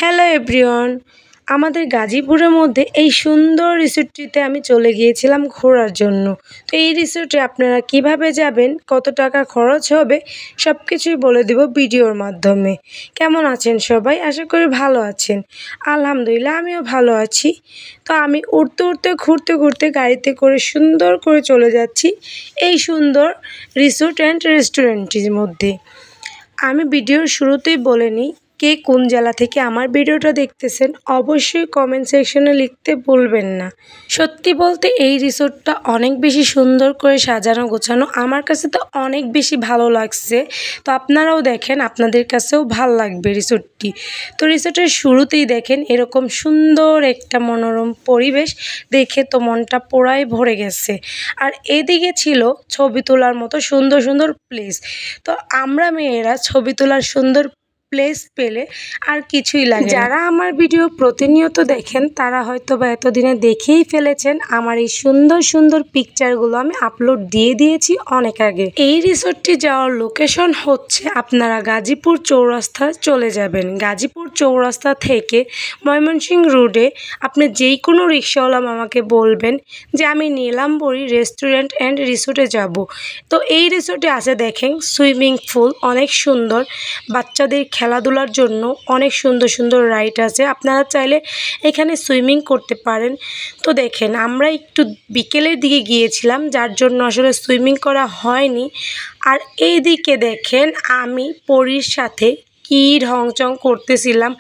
Hello everyone, আমাদের গাজীপুরের মধ্যে এই সুন্দর রিসোর্টটিতে আমি চলে গিয়েছিলাম ঘোরার জন্য। তো এই রিসোর্টে আপনারা কিভাবে যাবেন, কত টাকা খরচ হবে, সব কিছুই বলে দেব ভিডিওর মাধ্যমে। কেমন আছেন সবাই? আশা করি ভালো আছেন। আলহামদুলিল্লাহ আমিও ভালো আছি। তো আমি উঠতে ঘুরতে গাড়িতে করে সুন্দর করে চলে যাচ্ছি এই সুন্দর রিসোর্ট অ্যান্ড রেস্টুরেন্টটির মধ্যে। আমি ভিডিওর শুরুতেই বলে নিই, কে কোন জেলা থেকে আমার ভিডিওটা দেখতেছেন অবশ্যই কমেন্ট সেকশনে লিখতে ভুলবেন না। সত্যি বলতে এই রিসোর্টটা অনেক বেশি সুন্দর করে সাজানো গোছানো, আমার কাছে তো অনেক বেশি ভালো লাগছে। তো আপনারাও দেখেন, আপনাদের কাছেও ভালো লাগবে রিসোর্টটি। তো রিসোর্টের শুরুতেই দেখেন এরকম সুন্দর একটা মনোরম পরিবেশ, দেখে তো মনটা পুরাই ভরে গেছে। আর এদিকে ছিল ছবি তোলার মতো সুন্দর সুন্দর প্লেস। তো আমরা মেয়েরা ছবি তোলার সুন্দর প্লেস পেলে আর কিছুই লাগে। যারা আমার ভিডিও প্রতিনিয়ত দেখেন তারা হয়তো বা এতদিনে দেখেই ফেলেছেন আমার এই সুন্দর সুন্দর পিকচারগুলো আমি আপলোড দিয়ে দিয়েছি অনেক আগে। এই রিসোর্টটি যাওয়ার লোকেশন হচ্ছে, আপনারা গাজীপুর চৌরাস্তা চলে যাবেন। গাজীপুর চৌরাস্তা থেকে ময়মনসিংহ রোডে আপনি যেই কোনো রিক্সাওয়ালা মামাকে বলবেন যে আমি নীলাম্বরী রেস্টুরেন্ট অ্যান্ড রিসোর্টে যাব। তো এই রিসোর্টে আছে দেখেন সুইমিং পুল, অনেক সুন্দর, বাচ্চাদের খেলাধুলার জন্য অনেক সুন্দর সুন্দর রাইড আছে, আপনারা চাইলে এখানে সুইমিং করতে পারেন। তো দেখেন আমরা একটু বিকেলের দিকে গিয়েছিলাম, যার জন্য আসলে সুইমিং করা হয়নি। আর এইদিকে দেখেন আমি পরীর সাথে কি ঢংচং করতেছিলাম,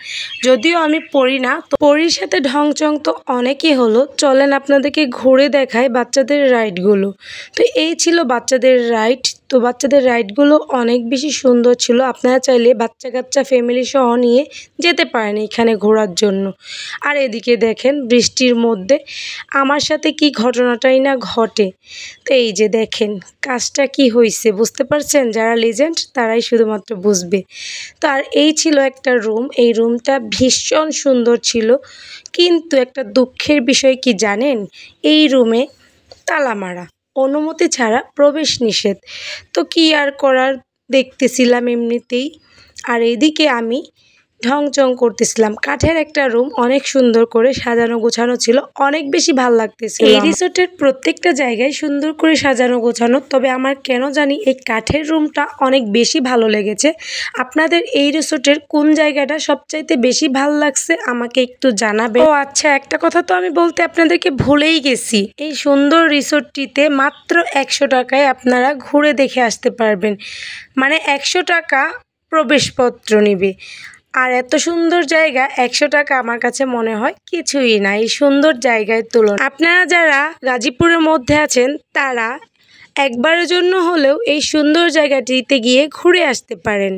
যদিও আমি পড়ি না। তো পরীর সাথে ঢংচং তো অনেকই হলো, চলেন আপনাদেরকে ঘুরে দেখায় বাচ্চাদের রাইডগুলো। তো এই ছিল বাচ্চাদের রাইড। তো বাচ্চাদের রাইডগুলো অনেক বেশি সুন্দর ছিল, আপনারা চাইলে বাচ্চা কাচ্চা ফ্যামিলি সহ নিয়ে যেতে পারেন এখানে ঘোরার জন্য। আর এদিকে দেখেন বৃষ্টির মধ্যে আমার সাথে কি ঘটনাটাই না ঘটে। তো এই যে দেখেন কাজটা কি হয়েছে বুঝতে পারছেন, যারা লিজেন্ড তারাই শুধুমাত্র বুঝবে। তো আর এই ছিল একটা রুম, এই রুমটা ভীষণ সুন্দর ছিল, কিন্তু একটা দুঃখের বিষয় কি জানেন, এই রুমে তালা মারা, অনুমতি ছাড়া প্রবেশ নিষেধ। তো কি আর করার, দেখতেছিলাম এমনিতেই। আর এদিকে আমি ঢংচং করতেছিলাম। কাঠের একটা রুম, অনেক সুন্দর করে সাজানো গোছানো ছিল, অনেক বেশি ভাল লাগতেছিল। এই রিসোর্টের প্রত্যেকটা জায়গায় সুন্দর করে সাজানো গোছানো, তবে আমার কেন জানি এই কাঠের রুমটা অনেক বেশি ভালো লেগেছে। আপনাদের এই রিসোর্টের কোন জায়গাটা সবচাইতে বেশি ভাল লাগছে আমাকে একটু জানাবেন। ও আচ্ছা, একটা কথা তো আমি বলতে আপনাদেরকে ভুলেই গেছি, এই সুন্দর রিসোর্টটিতে মাত্র 100 টাকায় আপনারা ঘুরে দেখে আসতে পারবেন। মানে 100 টাকা প্রবেশপত্র নিবে। আর এত সুন্দর জায়গা 100 টাকা আমার কাছে মনে হয় কিছুই না এই সুন্দর জায়গায় তুলনায়। আপনারা যারা গাজীপুরের মধ্যে আছেন তারা একবারের জন্য হলেও এই সুন্দর জায়গাটিতে গিয়ে ঘুরে আসতে পারেন।